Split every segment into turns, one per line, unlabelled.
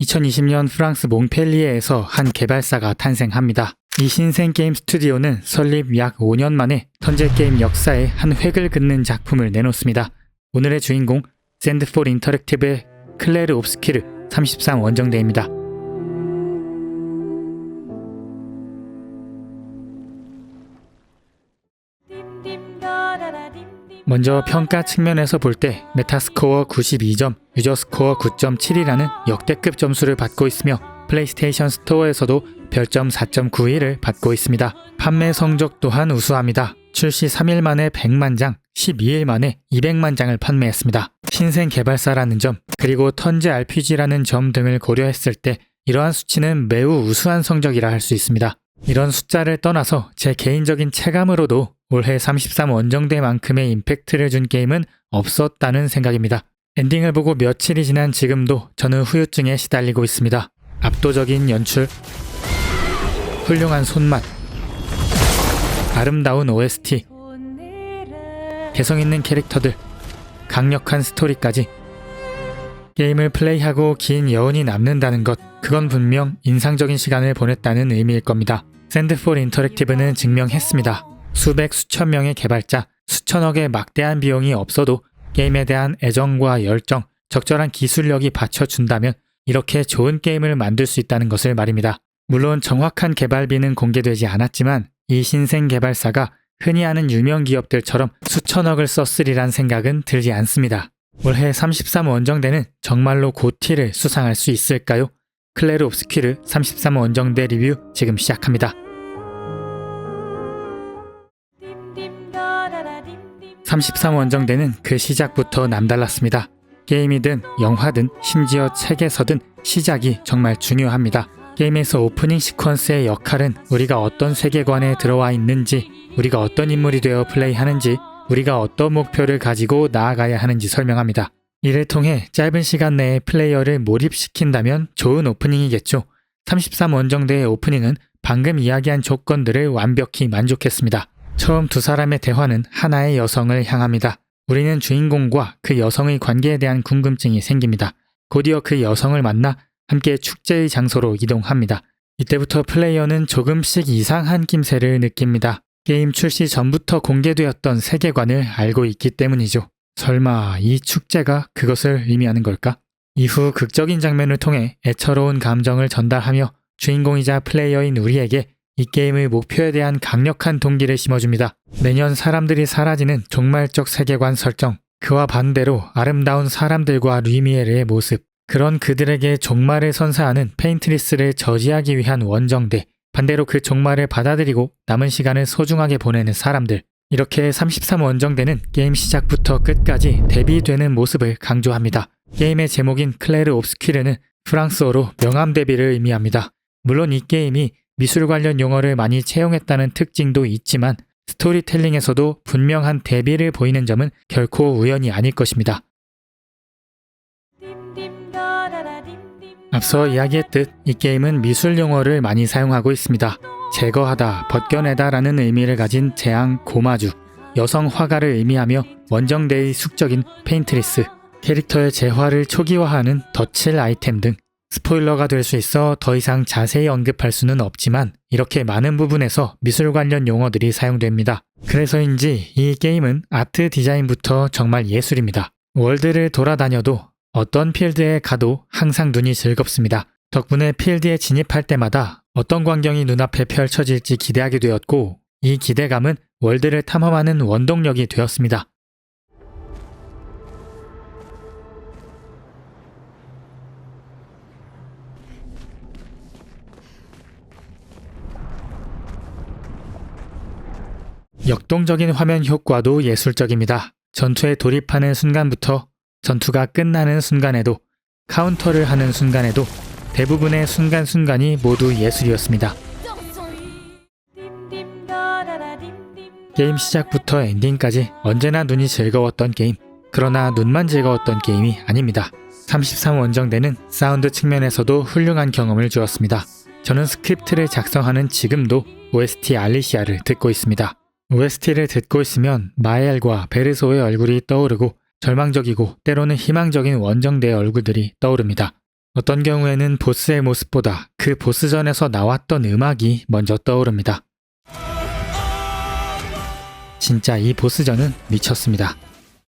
2020년 프랑스 몽펠리에에서 한 개발사가 탄생합니다. 이 신생 게임 스튜디오는 설립 약 5년 만에 턴제 게임 역사에 한 획을 긋는 작품을 내놓습니다. 오늘의 주인공 샌드폴 인터랙티브의 클레르 옵스키르 33 원정대입니다. 먼저 평가 측면에서 볼 때 메타스코어 92점, 유저스코어 9.7이라는 역대급 점수를 받고 있으며 플레이스테이션 스토어에서도 별점 4.91을 받고 있습니다. 판매 성적 또한 우수합니다. 출시 3일 만에 100만 장, 12일 만에 200만 장을 판매했습니다. 신생 개발사라는 점, 그리고 턴제 RPG라는 점 등을 고려했을 때 이러한 수치는 매우 우수한 성적이라 할 수 있습니다. 이런 숫자를 떠나서 제 개인적인 체감으로도 올해 33 원정대만큼의 임팩트를 준 게임은 없었다는 생각입니다. 엔딩을 보고 며칠이 지난 지금도 저는 후유증에 시달리고 있습니다. 압도적인 연출, 훌륭한 손맛, 아름다운 OST, 개성있는 캐릭터들, 강력한 스토리까지 게임을 플레이하고 긴 여운이 남는다는 것, 그건 분명 인상적인 시간을 보냈다는 의미일 겁니다. 샌드폴 인터랙티브는 증명했습니다. 수백 수천 명의 개발자, 수천억의 막대한 비용이 없어도 게임에 대한 애정과 열정, 적절한 기술력이 받쳐준다면 이렇게 좋은 게임을 만들 수 있다는 것을 말입니다. 물론 정확한 개발비는 공개되지 않았지만 이 신생 개발사가 흔히 아는 유명 기업들처럼 수천억을 썼으리란 생각은 들지 않습니다. 올해 33 원정대는 정말로 고티를 수상할 수 있을까요? 클레르 옵스키르 33 원정대 리뷰 지금 시작합니다. 33 원정대는 그 시작부터 남달랐습니다. 게임이든 영화든 심지어 책에서든 시작이 정말 중요합니다. 게임에서 오프닝 시퀀스의 역할은 우리가 어떤 세계관에 들어와 있는지, 우리가 어떤 인물이 되어 플레이하는지, 우리가 어떤 목표를 가지고 나아가야 하는지 설명합니다. 이를 통해 짧은 시간 내에 플레이어를 몰입시킨다면 좋은 오프닝이겠죠. 33 원정대의 오프닝은 방금 이야기한 조건들을 완벽히 만족했습니다. 처음 두 사람의 대화는 하나의 여성을 향합니다. 우리는 주인공과 그 여성의 관계에 대한 궁금증이 생깁니다. 곧이어 그 여성을 만나 함께 축제의 장소로 이동합니다. 이때부터 플레이어는 조금씩 이상한 낌새를 느낍니다. 게임 출시 전부터 공개되었던 세계관을 알고 있기 때문이죠. 설마 이 축제가 그것을 의미하는 걸까? 이후 극적인 장면을 통해 애처로운 감정을 전달하며 주인공이자 플레이어인 우리에게 이 게임의 목표에 대한 강력한 동기를 심어줍니다. 매년 사람들이 사라지는 종말적 세계관 설정, 그와 반대로 아름다운 사람들과 루미에르의 모습, 그런 그들에게 종말을 선사하는 페인트리스를 저지하기 위한 원정대, 반대로 그 종말을 받아들이고 남은 시간을 소중하게 보내는 사람들, 이렇게 33 원정대는 게임 시작부터 끝까지 대비되는 모습을 강조합니다. 게임의 제목인 클레르 옵스키르는 프랑스어로 명암 대비를 의미합니다. 물론 이 게임이 미술 관련 용어를 많이 채용했다는 특징도 있지만 스토리텔링에서도 분명한 대비를 보이는 점은 결코 우연이 아닐 것입니다. 앞서 이야기했듯 이 게임은 미술 용어를 많이 사용하고 있습니다. 제거하다, 벗겨내다 라는 의미를 가진 재앙 고마주, 여성 화가를 의미하며 원정대의 숙적인 페인트리스, 캐릭터의 재화를 초기화하는 덧칠 아이템 등 스포일러가 될 수 있어 더 이상 자세히 언급할 수는 없지만 이렇게 많은 부분에서 미술 관련 용어들이 사용됩니다. 그래서인지 이 게임은 아트 디자인부터 정말 예술입니다. 월드를 돌아다녀도 어떤 필드에 가도 항상 눈이 즐겁습니다. 덕분에 필드에 진입할 때마다 어떤 광경이 눈앞에 펼쳐질지 기대하게 되었고 이 기대감은 월드를 탐험하는 원동력이 되었습니다. 역동적인 화면 효과도 예술적입니다. 전투에 돌입하는 순간부터 전투가 끝나는 순간에도 카운터를 하는 순간에도 대부분의 순간순간이 모두 예술이었습니다. 게임 시작부터 엔딩까지 언제나 눈이 즐거웠던 게임, 그러나 눈만 즐거웠던 게임이 아닙니다. 33 원정대는 사운드 측면에서도 훌륭한 경험을 주었습니다. 저는 스크립트를 작성하는 지금도 OST 알리시아를 듣고 있습니다. OST를 듣고 있으면 마엘과 베르소의 얼굴이 떠오르고 절망적이고 때로는 희망적인 원정대의 얼굴들이 떠오릅니다. 어떤 경우에는 보스의 모습보다 그 보스전에서 나왔던 음악이 먼저 떠오릅니다. 진짜 이 보스전은 미쳤습니다.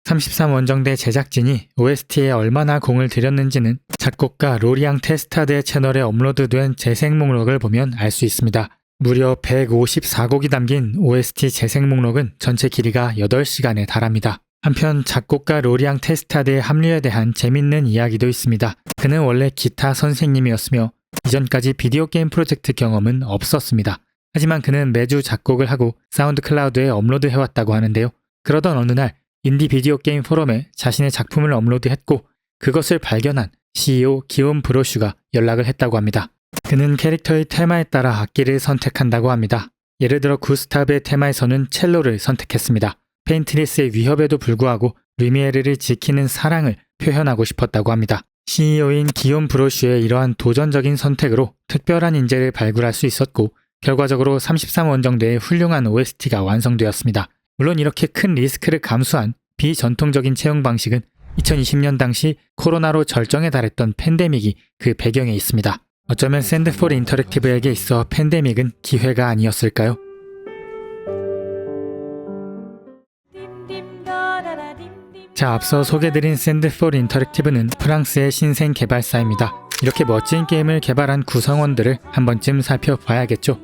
33원정대 제작진이 OST에 얼마나 공을 들였는지는 작곡가 로리앙 테스타드의 채널에 업로드된 재생 목록을 보면 알 수 있습니다. 무려 154곡이 담긴 OST 재생 목록은 전체 길이가 8시간에 달합니다. 한편 작곡가 로리앙 테스타드의 합류에 대한 재밌는 이야기도 있습니다. 그는 원래 기타 선생님이었으며 이전까지 비디오 게임 프로젝트 경험은 없었습니다. 하지만 그는 매주 작곡을 하고 사운드 클라우드에 업로드해왔다고 하는데요. 그러던 어느 날 인디 비디오 게임 포럼에 자신의 작품을 업로드했고 그것을 발견한 CEO 기욤 브로슈가 연락을 했다고 합니다. 그는 캐릭터의 테마에 따라 악기를 선택한다고 합니다. 예를 들어 구스타브의 테마에서는 첼로를 선택했습니다. 페인트리스의 위협에도 불구하고 루미에르를 지키는 사랑을 표현하고 싶었다고 합니다. CEO인 기욤 브로슈의 이러한 도전적인 선택으로 특별한 인재를 발굴할 수 있었고 결과적으로 33원정대의 훌륭한 OST가 완성되었습니다. 물론 이렇게 큰 리스크를 감수한 비전통적인 채용 방식은 2020년 당시 코로나로 절정에 달했던 팬데믹이 그 배경에 있습니다. 어쩌면 샌드폴 인터랙티브에게 있어 팬데믹은 기회가 아니었을까요? 자, 앞서 소개드린 샌드폴 인터랙티브는 프랑스의 신생 개발사입니다. 이렇게 멋진 게임을 개발한 구성원들을 한 번쯤 살펴봐야겠죠.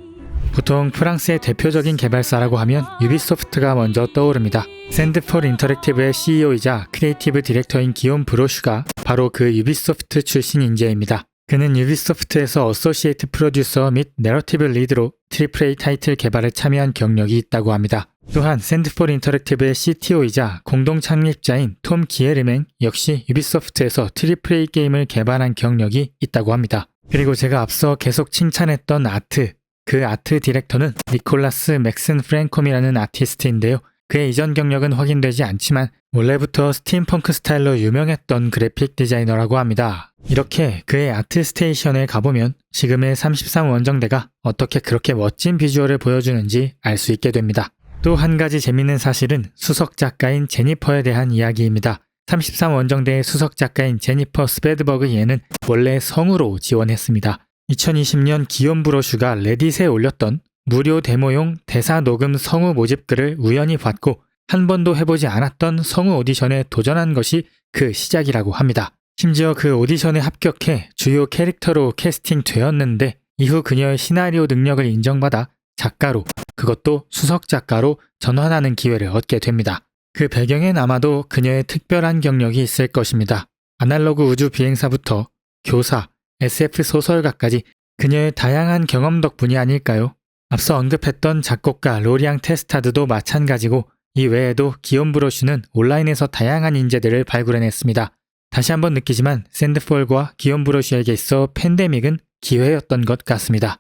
보통 프랑스의 대표적인 개발사라고 하면 유비소프트가 먼저 떠오릅니다. 샌드폴 인터랙티브의 CEO이자 크리에이티브 디렉터인 기욤 브로슈가 바로 그 유비소프트 출신 인재입니다. 그는 유비소프트에서 어소시에이트 프로듀서 및 내러티브 리드로 AAA 타이틀 개발에 참여한 경력이 있다고 합니다. 또한 샌드폴 인터랙티브의 CTO이자 공동 창립자인 톰 기에르맹 역시 유비소프트에서 AAA 게임을 개발한 경력이 있다고 합니다. 그리고 제가 앞서 계속 칭찬했던 아트, 그 아트 디렉터는 니콜라스 맥슨 프랭콤이라는 아티스트인데요. 그의 이전 경력은 확인되지 않지만 원래부터 스팀펑크 스타일로 유명했던 그래픽 디자이너라고 합니다. 이렇게 그의 아트스테이션에 가보면 지금의 33원정대가 어떻게 그렇게 멋진 비주얼을 보여주는지 알 수 있게 됩니다. 또 한 가지 재밌는 사실은 수석 작가인 제니퍼에 대한 이야기입니다. 33원정대의 수석 작가인 제니퍼 스베드버그 얘는 원래 성우로 지원했습니다. 2020년 기욤 브로슈가 레딧에 올렸던 무료 데모용 대사 녹음 성우 모집글을 우연히 봤고 한 번도 해보지 않았던 성우 오디션에 도전한 것이 그 시작이라고 합니다. 심지어 그 오디션에 합격해 주요 캐릭터로 캐스팅되었는데 이후 그녀의 시나리오 능력을 인정받아 작가로, 그것도 수석 작가로 전환하는 기회를 얻게 됩니다. 그 배경엔 아마도 그녀의 특별한 경력이 있을 것입니다. 아날로그 우주 비행사부터 교사, SF 소설가까지 그녀의 다양한 경험 덕분이 아닐까요? 앞서 언급했던 작곡가 로리앙 테스타드도 마찬가지고 이 외에도 기욤 브로슈는 온라인에서 다양한 인재들을 발굴해냈습니다. 다시 한번 느끼지만 샌드폴과 기욤 브로슈에게 있어 팬데믹은 기회였던 것 같습니다.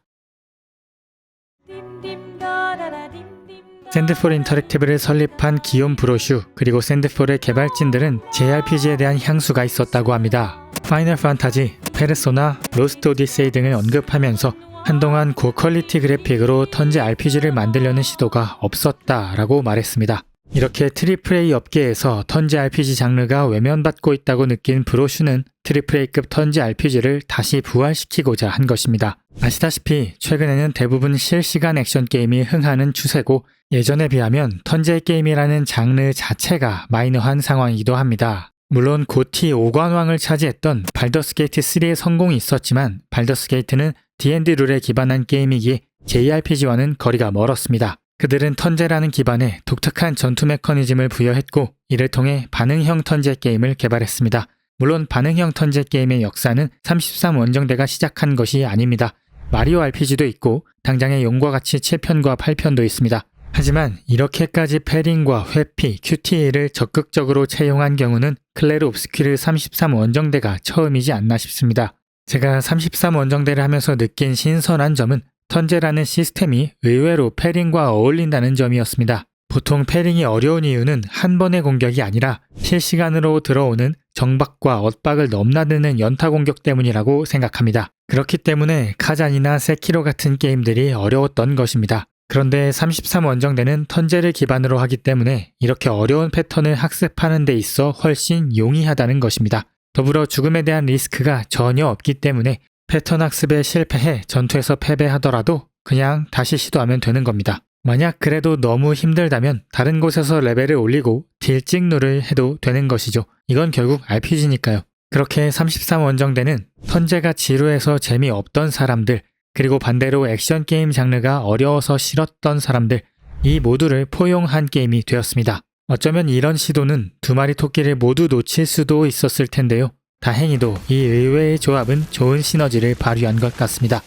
샌드폴 인터랙티브를 설립한 기욤 브로슈 그리고 샌드폴의 개발진들은 JRPG에 대한 향수가 있었다고 합니다. 파이널 판타지, 페르소나, 로스트 오디세이 등을 언급하면서 한동안 고퀄리티 그래픽으로 턴제 RPG를 만들려는 시도가 없었다라고 말했습니다. 이렇게 AAA 업계에서 턴제 RPG 장르가 외면받고 있다고 느낀 브로슈는 AAA급 턴제 RPG를 다시 부활시키고자 한 것입니다. 아시다시피 최근에는 대부분 실시간 액션 게임이 흥하는 추세고 예전에 비하면 턴제 게임이라는 장르 자체가 마이너한 상황이기도 합니다. 물론 고티 5관왕을 차지했던 발더스 게이트 3의 성공이 있었지만 발더스 게이트는 D&D 룰에 기반한 게임이기에 JRPG와는 거리가 멀었습니다. 그들은 턴제라는 기반에 독특한 전투 메커니즘을 부여했고 이를 통해 반응형 턴제 게임을 개발했습니다. 물론 반응형 턴제 게임의 역사는 33원정대가 시작한 것이 아닙니다. 마리오 RPG도 있고 당장의 용과 같이 7편과 8편도 있습니다. 하지만 이렇게까지 패링과 회피, QTE를 적극적으로 채용한 경우는 클레르 옵스큐르 33원정대가 처음이지 않나 싶습니다. 제가 33원정대를 하면서 느낀 신선한 점은 턴제라는 시스템이 의외로 패링과 어울린다는 점이었습니다. 보통 패링이 어려운 이유는 한 번의 공격이 아니라 실시간으로 들어오는 정박과 엇박을 넘나드는 연타 공격 때문이라고 생각합니다. 그렇기 때문에 카잔이나 세키로 같은 게임들이 어려웠던 것입니다. 그런데 33원정대는 턴제를 기반으로 하기 때문에 이렇게 어려운 패턴을 학습하는 데 있어 훨씬 용이하다는 것입니다. 더불어 죽음에 대한 리스크가 전혀 없기 때문에 패턴 학습에 실패해 전투에서 패배하더라도 그냥 다시 시도하면 되는 겁니다. 만약 그래도 너무 힘들다면 다른 곳에서 레벨을 올리고 딜 찍누를 해도 되는 것이죠. 이건 결국 RPG니까요. 그렇게 33원정대는 턴제가 지루해서 재미없던 사람들, 그리고 반대로 액션 게임 장르가 어려워서 싫었던 사람들, 이 모두를 포용한 게임이 되었습니다. 어쩌면 이런 시도는 두 마리 토끼를 모두 놓칠 수도 있었을 텐데요. 다행히도 이 의외의 조합은 좋은 시너지를 발휘한 것 같습니다.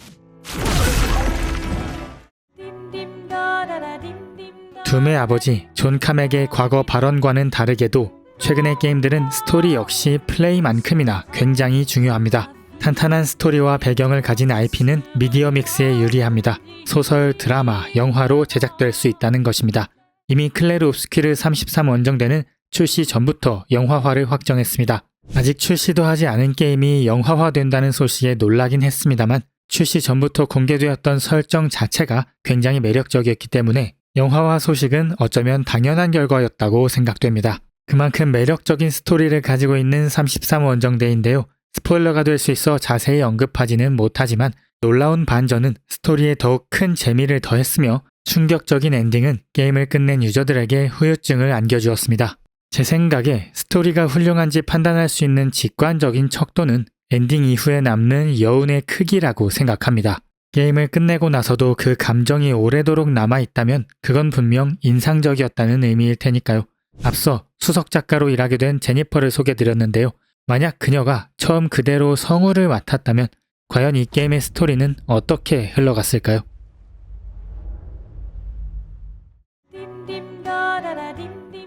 둠의 아버지 존 카맥의 과거 발언과는 다르게도 최근의 게임들은 스토리 역시 플레이만큼이나 굉장히 중요합니다. 탄탄한 스토리와 배경을 가진 IP는 미디어 믹스에 유리합니다. 소설, 드라마, 영화로 제작될 수 있다는 것입니다. 이미 클레르 옵스큐르 33원정대는 출시 전부터 영화화를 확정했습니다. 아직 출시도 하지 않은 게임이 영화화된다는 소식에 놀라긴 했습니다만 출시 전부터 공개되었던 설정 자체가 굉장히 매력적이었기 때문에 영화화 소식은 어쩌면 당연한 결과였다고 생각됩니다. 그만큼 매력적인 스토리를 가지고 있는 33원정대인데요. 스포일러가 될 수 있어 자세히 언급하지는 못하지만 놀라운 반전은 스토리에 더욱 큰 재미를 더했으며 충격적인 엔딩은 게임을 끝낸 유저들에게 후유증을 안겨주었습니다. 제 생각에 스토리가 훌륭한지 판단할 수 있는 직관적인 척도는 엔딩 이후에 남는 여운의 크기라고 생각합니다. 게임을 끝내고 나서도 그 감정이 오래도록 남아있다면 그건 분명 인상적이었다는 의미일 테니까요. 앞서 수석 작가로 일하게 된 제니퍼를 소개드렸는데요. 만약 그녀가 처음 그대로 성우를 맡았다면 과연 이 게임의 스토리는 어떻게 흘러갔을까요?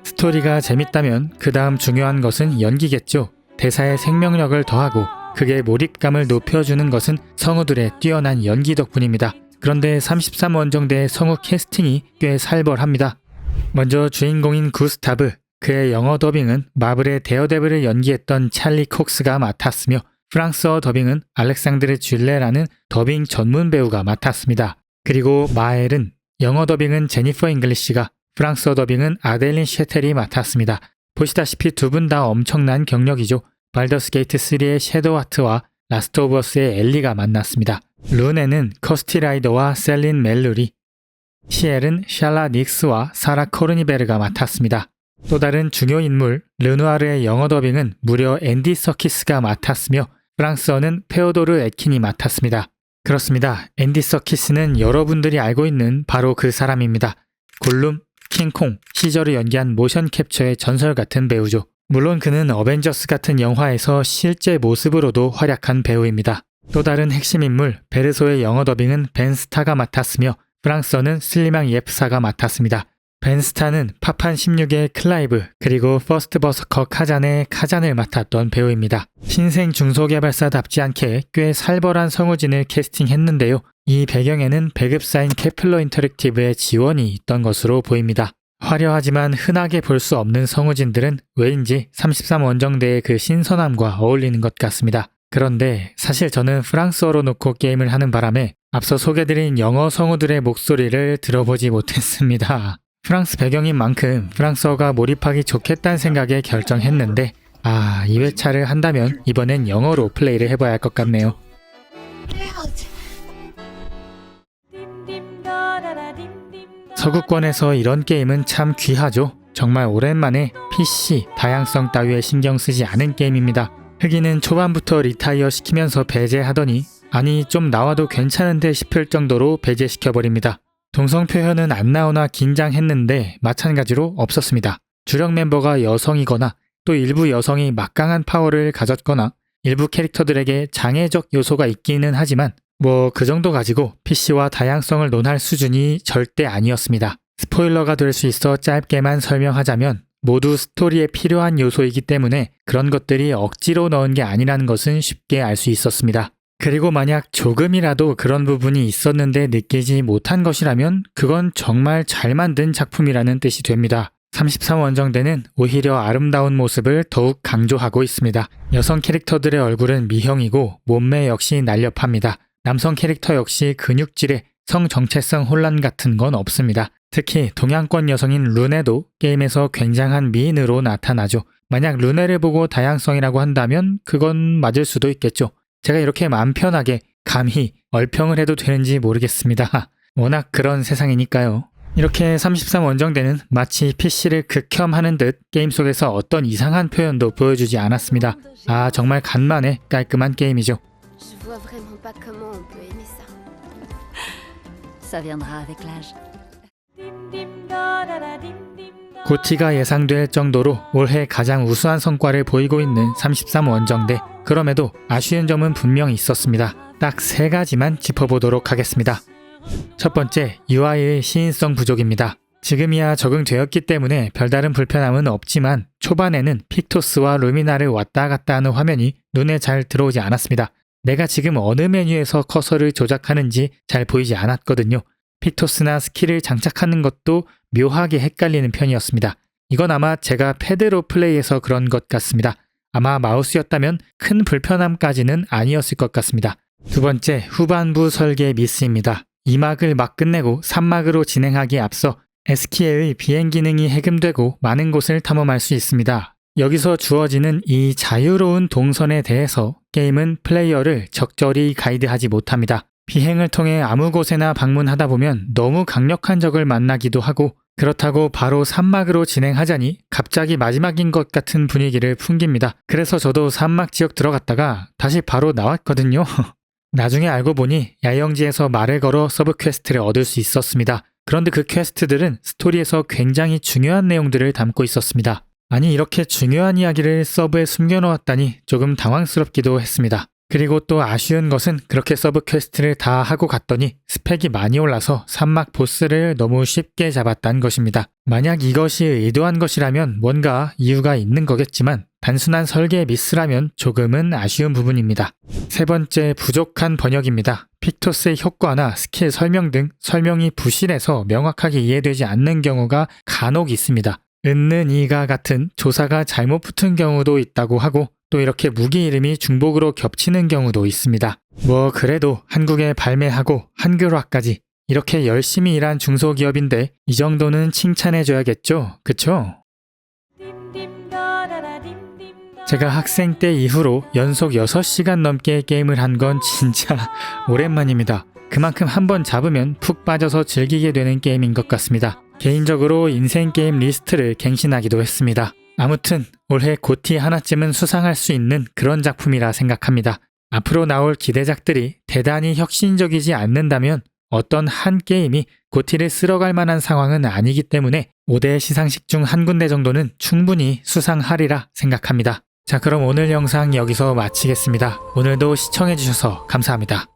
스토리가 재밌다면 그 다음 중요한 것은 연기겠죠. 대사에 생명력을 더하고 그게 몰입감을 높여주는 것은 성우들의 뛰어난 연기 덕분입니다. 그런데 33원정대의 성우 캐스팅이 꽤 살벌합니다. 먼저 주인공인 구스타브, 그의 영어 더빙은 마블의 데어데블을 연기했던 찰리 콕스가 맡았으며 프랑스어 더빙은 알렉상드르 쥘레라는 더빙 전문 배우가 맡았습니다. 그리고 마엘은 영어 더빙은 제니퍼 잉글리시가, 프랑스어 더빙은 아델린 셰텔이 맡았습니다. 보시다시피 두 분 다 엄청난 경력이죠. 발더스 게이트 3의 섀도우 하트와 라스트 오브 어스의 엘리가 만났습니다. 룬에는 커스티 라이더와 셀린 멜루리, 시엘은 샬라 닉스와 사라 코르니베르가 맡았습니다. 또 다른 중요 인물 르누아르의 영어 더빙은 무려 앤디 서키스가 맡았으며 프랑스어는 페오도르 에킨이 맡았습니다. 그렇습니다. 앤디 서키스는 여러분들이 알고 있는 바로 그 사람입니다. 골룸, 킹콩, 시저를 연기한 모션 캡처의 전설 같은 배우죠. 물론 그는 어벤져스 같은 영화에서 실제 모습으로도 활약한 배우입니다. 또 다른 핵심 인물 베르소의 영어 더빙은 벤 스타가 맡았으며 프랑스어는 슬리망 예프사가 맡았습니다. 벤 스타는 파판 16의 클라이브 그리고 퍼스트 버서커 카잔의 카잔을 맡았던 배우입니다. 신생 중소개발사답지 않게 꽤 살벌한 성우진을 캐스팅했는데요. 이 배경에는 배급사인 케플러 인터랙티브의 지원이 있던 것으로 보입니다. 화려하지만 흔하게 볼 수 없는 성우진들은 왜인지 33원정대의 그 신선함과 어울리는 것 같습니다. 그런데 사실 저는 프랑스어로 놓고 게임을 하는 바람에 앞서 소개드린 영어 성우들의 목소리를 들어보지 못했습니다. 프랑스 배경인 만큼 프랑스어가 몰입하기 좋겠다는 생각에 결정했는데 2회차를 한다면 이번엔 영어로 플레이를 해봐야 할 것 같네요. 서구권에서 이런 게임은 참 귀하죠. 정말 오랜만에 PC, 다양성 따위에 신경 쓰지 않은 게임입니다. 흑인은 초반부터 리타이어 시키면서 배제하더니 아니 좀 나와도 괜찮은데 싶을 정도로 배제시켜버립니다. 동성 표현은 안 나오나 긴장했는데 마찬가지로 없었습니다. 주력 멤버가 여성이거나 또 일부 여성이 막강한 파워를 가졌거나 일부 캐릭터들에게 장애적 요소가 있기는 하지만 그 정도 가지고 PC와 다양성을 논할 수준이 절대 아니었습니다. 스포일러가 될 수 있어 짧게만 설명하자면 모두 스토리에 필요한 요소이기 때문에 그런 것들이 억지로 넣은 게 아니라는 것은 쉽게 알 수 있었습니다. 그리고 만약 조금이라도 그런 부분이 있었는데 느끼지 못한 것이라면 그건 정말 잘 만든 작품이라는 뜻이 됩니다. 33원정대는 오히려 아름다운 모습을 더욱 강조하고 있습니다. 여성 캐릭터들의 얼굴은 미형이고 몸매 역시 날렵합니다. 남성 캐릭터 역시 근육질에 성정체성 혼란 같은 건 없습니다. 특히 동양권 여성인 룬에도 게임에서 굉장한 미인으로 나타나죠. 만약 르네를 보고 다양성이라고 한다면 그건 맞을 수도 있겠죠. 제가 이렇게 마음 편하게 감히 얼평을 해도 되는지 모르겠습니다. 워낙 그런 세상이니까요. 이렇게 33원정대는 마치 PC를 극혐하는 듯 게임 속에서 어떤 이상한 표현도 보여주지 않았습니다. 아, 정말 간만에 깔끔한 게임이죠.
Je vois vraiment pas comment on peut aimer ça.
Ça viendra avec l'âge.
고티가 예상될 정도로 올해 가장 우수한 성과를 보이고 있는 33원정대. 그럼에도 아쉬운 점은 분명히 있었습니다. 딱 3가지만 짚어보도록 하겠습니다. 첫 번째, UI의 시인성 부족입니다. 지금이야 적응되었기 때문에 별다른 불편함은 없지만 초반에는 픽토스와 루미나를 왔다 갔다 하는 화면이 눈에 잘 들어오지 않았습니다. 내가 지금 어느 메뉴에서 커서를 조작하는지 잘 보이지 않았거든요. 픽토스나 스킬을 장착하는 것도 묘하게 헷갈리는 편이었습니다. 이건 아마 제가 패드로 플레이해서 그런 것 같습니다. 아마 마우스였다면 큰 불편함까지는 아니었을 것 같습니다. 두 번째, 후반부 설계 미스입니다. 2막을 막 끝내고 3막으로 진행하기에 앞서 SK의 비행 기능이 해금되고 많은 곳을 탐험할 수 있습니다. 여기서 주어지는 이 자유로운 동선에 대해서 게임은 플레이어를 적절히 가이드하지 못합니다. 비행을 통해 아무 곳에나 방문하다 보면 너무 강력한 적을 만나기도 하고 그렇다고 바로 3막으로 진행하자니 갑자기 마지막인 것 같은 분위기를 풍깁니다. 그래서 저도 3막 지역 들어갔다가 다시 바로 나왔거든요. 나중에 알고 보니 야영지에서 말을 걸어 서브 퀘스트를 얻을 수 있었습니다. 그런데 그 퀘스트들은 스토리에서 굉장히 중요한 내용들을 담고 있었습니다. 아니, 이렇게 중요한 이야기를 서브에 숨겨놓았다니 조금 당황스럽기도 했습니다. 그리고 또 아쉬운 것은 그렇게 서브 퀘스트를 다 하고 갔더니 스펙이 많이 올라서 3막 보스를 너무 쉽게 잡았다는 것입니다. 만약 이것이 의도한 것이라면 뭔가 이유가 있는 거겠지만 단순한 설계 미스라면 조금은 아쉬운 부분입니다. 세 번째, 부족한 번역입니다. 픽토스의 효과나 스킬 설명 등 설명이 부실해서 명확하게 이해되지 않는 경우가 간혹 있습니다. 은는 이가 같은 조사가 잘못 붙은 경우도 있다고 하고 또 이렇게 무기 이름이 중복으로 겹치는 경우도 있습니다. 뭐 그래도 한국에 발매하고 한글화까지 이렇게 열심히 일한 중소기업인데 이 정도는 칭찬해줘야겠죠? 그쵸? 제가 학생 때 이후로 연속 6시간 넘게 게임을 한 건 진짜 오랜만입니다. 그만큼 한번 잡으면 푹 빠져서 즐기게 되는 게임인 것 같습니다. 개인적으로 인생 게임 리스트를 갱신하기도 했습니다. 아무튼 올해 고티 하나쯤은 수상할 수 있는 그런 작품이라 생각합니다. 앞으로 나올 기대작들이 대단히 혁신적이지 않는다면 어떤 한 게임이 고티를 쓸어갈 만한 상황은 아니기 때문에 5대 시상식 중 한 군데 정도는 충분히 수상하리라 생각합니다. 자, 그럼 오늘 영상 여기서 마치겠습니다. 오늘도 시청해주셔서 감사합니다.